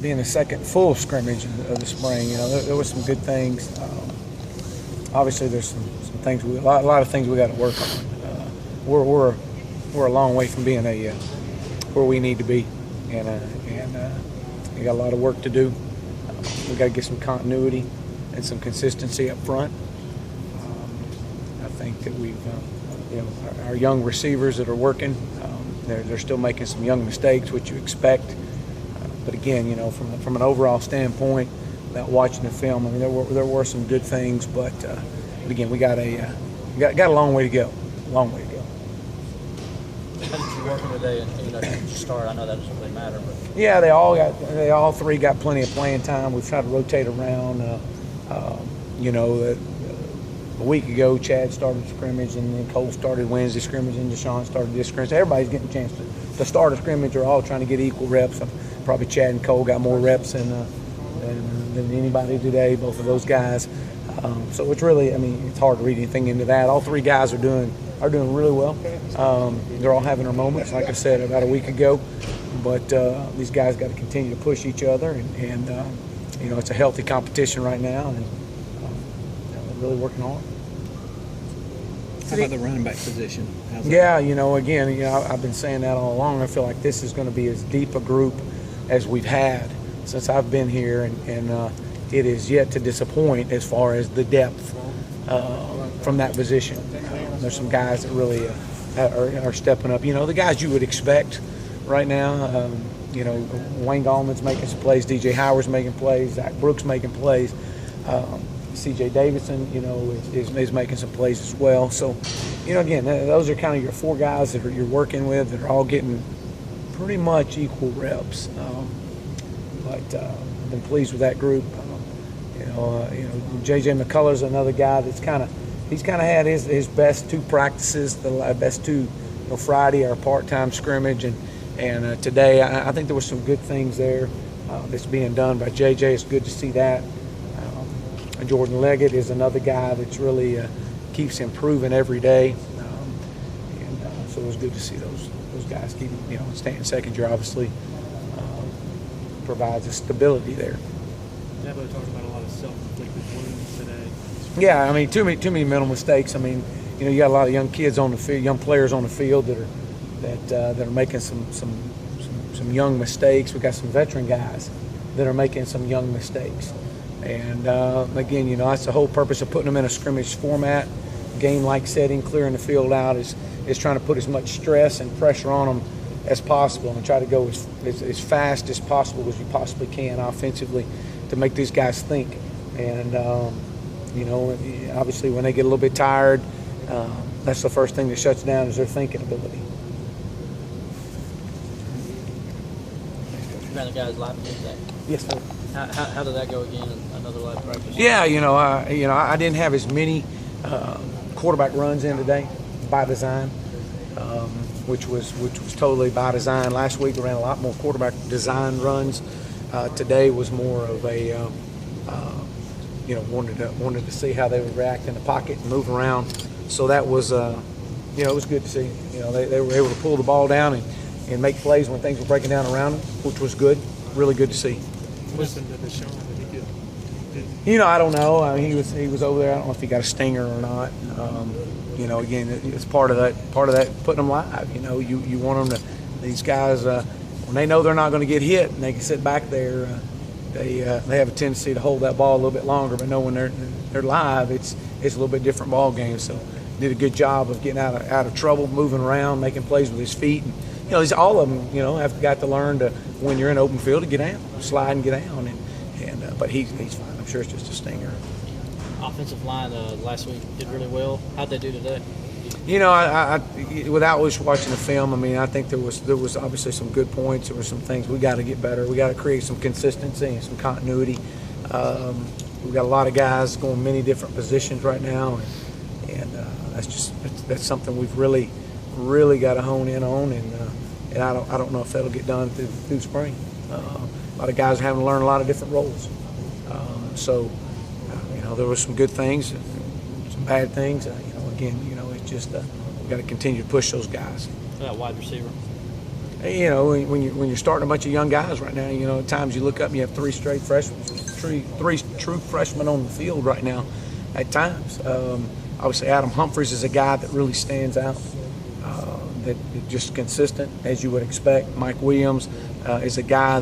being the second full scrimmage of the spring, there were some good things. Obviously, there's some things a lot of things we got to work on. We're a long way from being where we need to be, and we got a lot of work to do. We got to get some continuity and some consistency up front. I think that we've, our young receivers that are working, they're still making some young mistakes, which you expect. But again, from an overall standpoint, without watching the film, I mean, there were some good things, but again, we got a long way to go. Long way to go. How did you work today? And did you start? I know that doesn't really matter, but yeah, they all three got plenty of playing time. We've tried to rotate around. A week ago, Chad started scrimmage, and then Cole started Wednesday scrimmage, and Deshaun started this scrimmage. Everybody's getting a chance to start a scrimmage. We're all trying to get equal reps. Probably Chad and Cole got more reps than anybody today, both of those guys. So it's really, it's hard to read anything into that. All three guys are doing really well. They're all having their moments, like I said about a week ago. But these guys got to continue to push each other, and it's a healthy competition right now, and they're really working hard. How about the running back position? I've been saying that all along. I feel like this is going to be as deep a group as we've had since I've been here, and it is yet to disappoint as far as the depth from that position. There's some guys that really are stepping up. The guys you would expect right now. Wayne Gallman's making some plays. DJ Howard's making plays. Zach Brooks making plays. C.J. Davidson, is making some plays as well. So, again, those are kind of your four guys that you're working with that are all getting pretty much equal reps. But I've been pleased with that group. J.J. McCullough's another guy that's he's had his best two practices, the best two, Friday, our part-time scrimmage, and today I think there were some good things there that's being done by J.J. It's good to see that. Jordan Leggett is another guy that's really keeps improving every day, so it was good to see those guys keep staying second year. Obviously, provides a stability there. Dabo talked about a lot of self-inflicted wounds today. Yeah, too many mental mistakes. You got a lot of young kids on the field, young players on the field that are making some young mistakes. We got some veteran guys that are making some young mistakes. And again, that's the whole purpose of putting them in a scrimmage format, game-like setting, clearing the field out is trying to put as much stress and pressure on them as possible and try to go as fast as possible as you possibly can offensively to make these guys think. And, obviously when they get a little bit tired, that's the first thing that shuts down is their thinking ability. you ran the guys live again today. Yes, sir. How did that go again in another live practice? Yeah, I didn't have as many quarterback runs in today by design, which was totally by design. Last week we ran a lot more quarterback design runs. Today was more of a wanted to see how they would react in the pocket and move around. So that was it was good to see. They were able to pull the ball down and make plays when things were breaking down around them, which was good. Really good to see. Listen to Deshaun. I don't know. He was over there. I don't know if he got a stinger or not. Again, it's part of that putting them live. You want them to. These guys when they know they're not going to get hit and they can sit back there, they have a tendency to hold that ball a little bit longer. But no, when they're live, it's a little bit different ball game. So did a good job of getting out of trouble, moving around, making plays with his feet. And, all of them, have got to learn to, when you're in open field, to get down, slide and get down. But he's fine. I'm sure it's just a stinger. Offensive line last week did really well. How'd they do today? I without watching the film, I think there was obviously some good points. There were some things we got to get better. We got to create some consistency and some continuity. We've got a lot of guys going many different positions right now, and that's something we've really got to hone in on. And I don't know if that'll get done through spring. A lot of guys are having to learn a lot of different roles. So there were some good things, some bad things. Again, it's just we got to continue to push those guys. That wide receiver. You know, when you're starting a bunch of young guys right now, you know, at times you look up and you have three true freshmen on the field right now. At times, obviously Adam Humphries is a guy that really stands out. That just consistent as you would expect. Mike Williams is a guy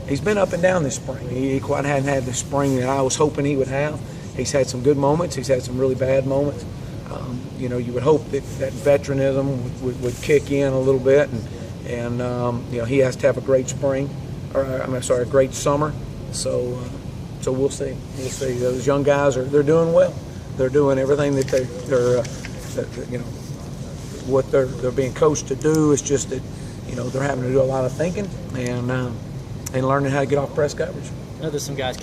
he's been up and down this spring. He quite hadn't had the spring that I was hoping he would have. He's had some good moments. He's had some really bad moments. You know, you would hope that veteranism would kick in a little bit, and you know, he has to have a great spring, a great summer. So we'll see. We'll see. Those young guys they're doing well. They're doing everything that they're you know, what they're being coached to do. Is just that, you know, they're having to do a lot of thinking and learning how to get off press coverage. I know there's some guys